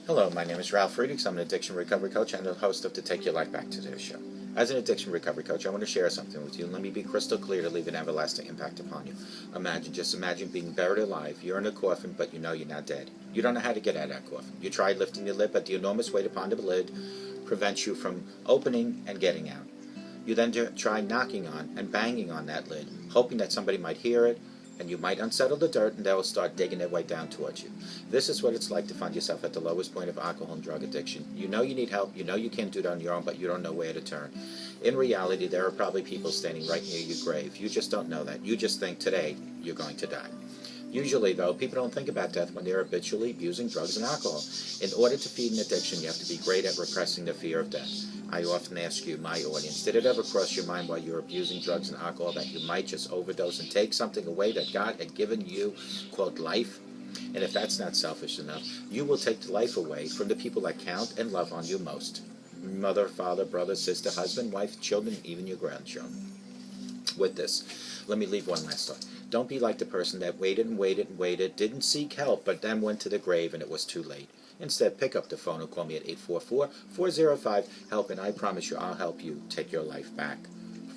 Hello, my name is Ralf Friedrichs. I'm an addiction recovery coach and the host of the Take Your Life Back Today show. As an addiction recovery coach, I want to share something with you. Let me be crystal clear to leave an everlasting impact upon you. Just imagine being buried alive. You're in a coffin, but you know you're not dead. You don't know how to get out of that coffin. You tried lifting the lid, but the enormous weight upon the lid prevents you from opening and getting out. You then try knocking on and banging on that lid, hoping that somebody might hear it, and you might unsettle the dirt, and they will start digging their way down towards you. This is what it's like to find yourself at the lowest point of alcohol and drug addiction. You know you need help, you know you can't do it on your own, but you don't know where to turn. In reality, there are probably people standing right near your grave. You just don't know that. You just think today you're going to die. Usually, though, people don't think about death when they're habitually abusing drugs and alcohol. In order to feed an addiction, you have to be great at repressing the fear of death. I often ask you, my audience, did it ever cross your mind while you're abusing drugs and alcohol that you might just overdose and take something away that God had given you called life? And if that's not selfish enough, you will take the life away from the people that count and love on you most. Mother, father, brother, sister, husband, wife, children, even your grandchildren. With this, let me leave one last thought. Don't be like the person that waited and waited and waited, didn't seek help, but then went to the grave and it was too late. Instead, pick up the phone and call me at 844-405-HELP, and I promise you I'll help you take your life back.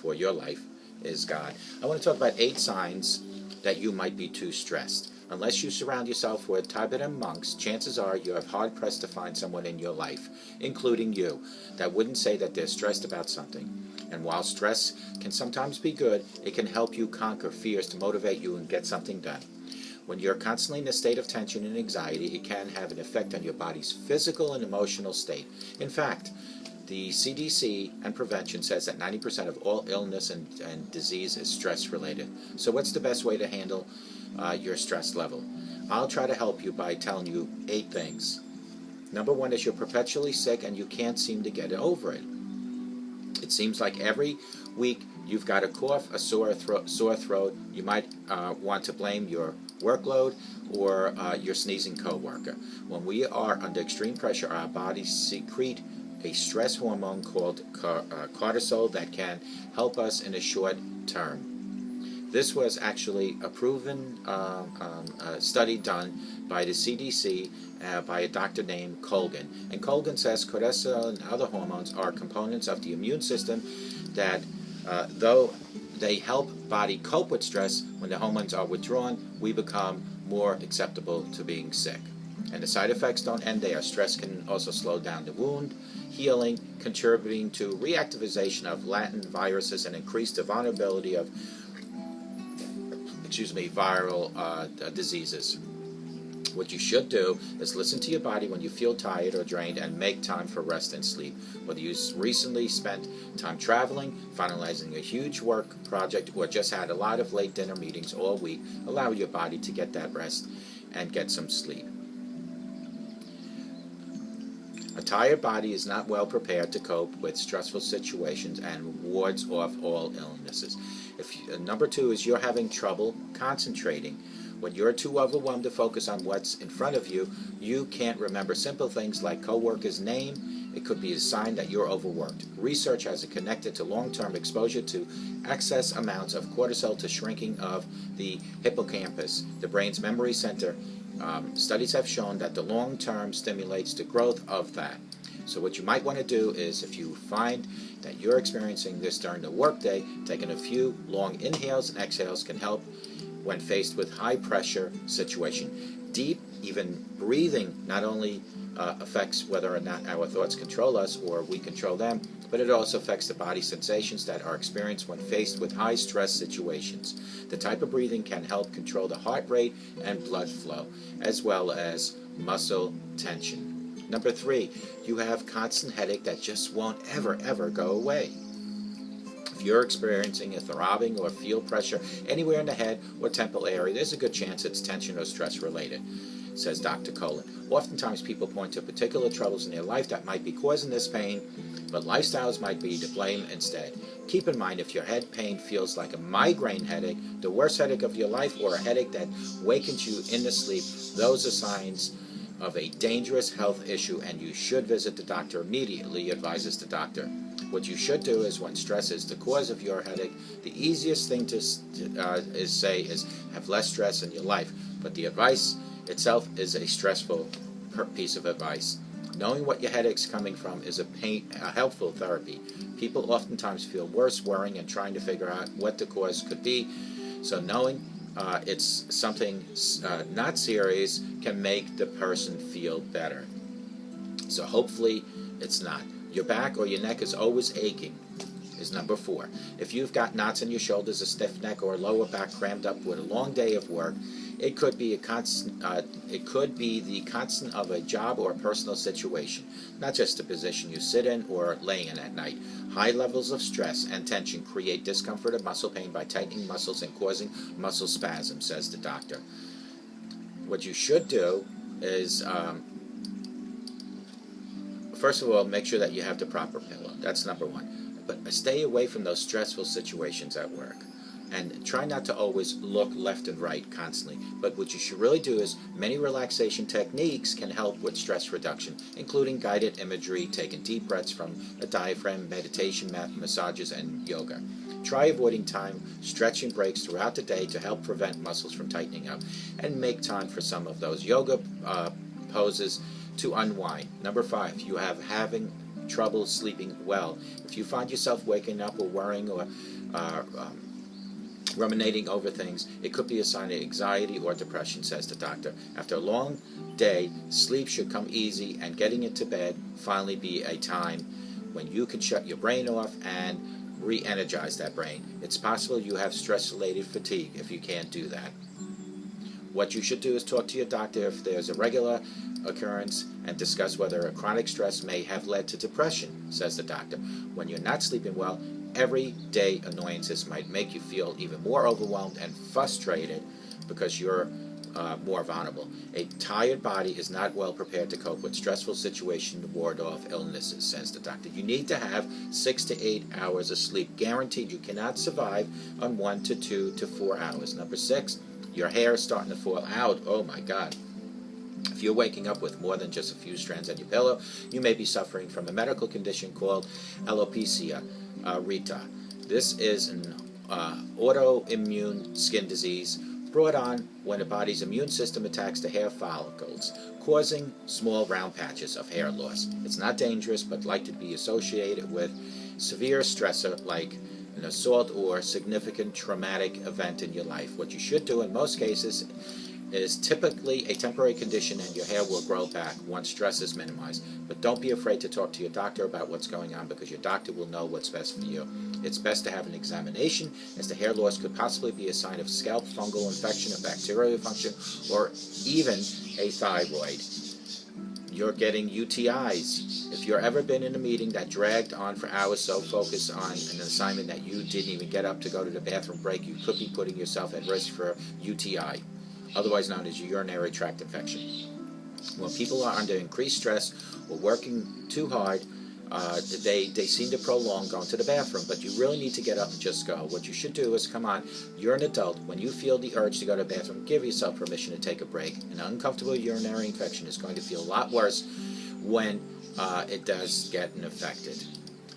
For your life is God. I want to talk about 8 signs that you might be too stressed. Unless you surround yourself with Tibetan monks, chances are you have hard-pressed to find someone in your life, including you, that wouldn't say that they're stressed about something. And while stress can sometimes be good, it can help you conquer fears to motivate you and get something done. When you're constantly in a state of tension and anxiety, it can have an effect on your body's physical and emotional state. In fact, the CDC and prevention says that 90% of all illness and disease is stress-related. So what's the best way to handle your stress level? I'll try to help you by telling you 8 things. Number 1 is you're perpetually sick and you can't seem to get over it. It seems like every week you've got a cough, a sore throat. You might want to blame your workload or your sneezing coworker. When we are under extreme pressure, our bodies secrete a stress hormone called cortisol that can help us in a short term. This was actually a proven study done by the CDC by a doctor named Colgan. And Colgan says cortisol and other hormones are components of the immune system that, though they help body cope with stress, when the hormones are withdrawn, we become more acceptable to being sick. And the side effects don't end there. Stress can also slow down the wound healing, contributing to reactivation of latent viruses and increase the vulnerability of viral diseases. What you should do is listen to your body when you feel tired or drained and make time for rest and sleep. Whether you recently spent time traveling, finalizing a huge work project, or just had a lot of late dinner meetings all week, allow your body to get that rest and get some sleep. A tired body is not well prepared to cope with stressful situations and wards off all illnesses. Number 2 is you're having trouble concentrating. When you're too overwhelmed to focus on what's in front of you, you can't remember simple things like coworker's name. It could be a sign that you're overworked. Research has it connected to long-term exposure to excess amounts of cortisol to shrinking of the hippocampus, the brain's memory center. Studies have shown that the long-term stimulates the growth of that. So what you might want to do is, if you find that you're experiencing this during the workday, taking a few long inhales and exhales can help when faced with high-pressure situation. Deep, even breathing, not only affects whether or not our thoughts control us or we control them, but it also affects the body sensations that are experienced when faced with high-stress situations. The type of breathing can help control the heart rate and blood flow, as well as muscle tension. Number 3, you have constant headache that just won't ever go away. If you're experiencing a throbbing or feel pressure anywhere in the head or temple area, there's a good chance it's tension or stress related, says Dr. Colgan. Oftentimes people point to particular troubles in their life that might be causing this pain, but lifestyles might be to blame instead. Keep in mind, if your head pain feels like a migraine headache, the worst headache of your life, or a headache that wakens you in the sleep, those are signs of a dangerous health issue, and you should visit the doctor immediately, advises the doctor. What you should do is, when stress is the cause of your headache, the easiest thing to say is have less stress in your life. But the advice itself is a stressful piece of advice. Knowing what your headache's coming from is a helpful therapy. People oftentimes feel worse worrying and trying to figure out what the cause could be. So knowing it's something not serious can make the person feel better. So hopefully it's not. Your back or your neck is always aching is number 4. If you've got knots in your shoulders, a stiff neck, or a lower back crammed up with a long day of work, it could be the constant of a job or a personal situation, not just the position you sit in or laying in at night. High levels of stress and tension create discomfort and muscle pain by tightening muscles and causing muscle spasms, says the doctor. What you should do is, first of all, make sure that you have the proper pillow. That's number 1. But stay away from those stressful situations at work. And try not to always look left and right constantly. But what you should really do is, many relaxation techniques can help with stress reduction, including guided imagery, taking deep breaths from a diaphragm, meditation, massages, and yoga. Try avoiding time stretching breaks throughout the day to help prevent muscles from tightening up. And make time for some of those yoga poses to unwind. Number 5, you have having trouble sleeping well. If you find yourself waking up or worrying or ruminating over things, it could be a sign of anxiety or depression, says the doctor. After a long day, sleep should come easy, and getting into bed finally be a time when you can shut your brain off and re-energize that brain. It's possible you have stress-related fatigue if you can't do that. What you should do is talk to your doctor if there's a regular occurrence and discuss whether a chronic stress may have led to depression, says the doctor. When you're not sleeping well, everyday annoyances might make you feel even more overwhelmed and frustrated because you're more vulnerable. A tired body is not well prepared to cope with stressful situations to ward off illnesses, says the doctor. You need to have 6 to 8 hours of sleep. Guaranteed. You cannot survive on 1 to 2 to 4 hours. Number 6, your hair is starting to fall out. Oh my God. If you're waking up with more than just a few strands on your pillow, you may be suffering from a medical condition called alopecia areata. This is an autoimmune skin disease brought on when the body's immune system attacks the hair follicles, causing small round patches of hair loss. It's not dangerous, but likely to be associated with severe stressor like an assault or significant traumatic event in your life. What you should do in most cases is typically a temporary condition, and your hair will grow back once stress is minimized. But don't be afraid to talk to your doctor about what's going on, because your doctor will know what's best for you. It's best to have an examination, as the hair loss could possibly be a sign of scalp fungal infection, a bacterial function, or even a thyroid. You're getting UTIs. If you've ever been in a meeting that dragged on for hours, so focused on an assignment that you didn't even get up to go to the bathroom break, you could be putting yourself at risk for UTI, otherwise known as urinary tract infection. When people are under increased stress or working too hard, they seem to prolong going to the bathroom, but you really need to get up and just go. What you should do is, come on, you're an adult. When you feel the urge to go to the bathroom, give yourself permission to take a break. An uncomfortable urinary infection is going to feel a lot worse when it does get infected.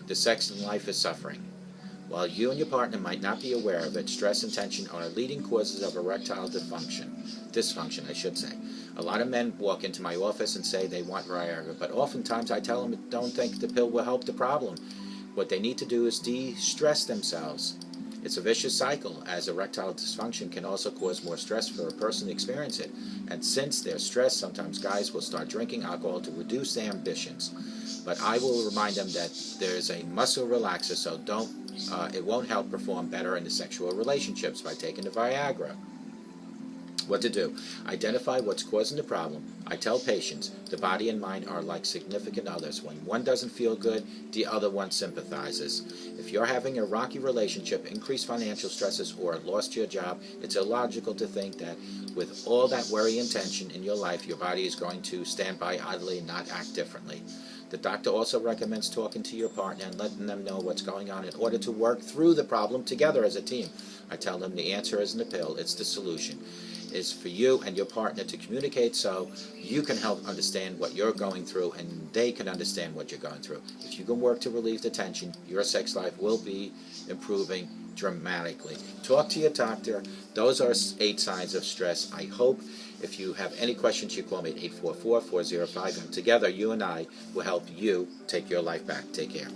The sex in life is suffering. While you and your partner might not be aware of it, stress and tension are leading causes of erectile dysfunction, I should say. A lot of men walk into my office and say they want Viagra, but oftentimes I tell them don't think the pill will help the problem. What they need to do is de-stress themselves. It's a vicious cycle, as erectile dysfunction can also cause more stress for a person to experience it. And since they're stressed, sometimes guys will start drinking alcohol to reduce their ambitions. But I will remind them that there's a muscle relaxer, so it won't help perform better in the sexual relationships by taking the Viagra. What to do? Identify what's causing the problem. I tell patients the body and mind are like significant others. When one doesn't feel good, the other one sympathizes. If you're having a rocky relationship, increased financial stresses, or lost your job, it's illogical to think that with all that worry and tension in your life, your body is going to stand by idly and not act differently. The doctor also recommends talking to your partner and letting them know what's going on in order to work through the problem together as a team. I tell them the answer isn't a pill, it's the solution. Is for you and your partner to communicate so you can help understand what you're going through and they can understand what you're going through. If you can work to relieve the tension, your sex life will be improving dramatically. Talk to your doctor. Those are 8 signs of stress. I hope If you have any questions, you call me at 844-405, and together you and I will help you take your life back. Take care.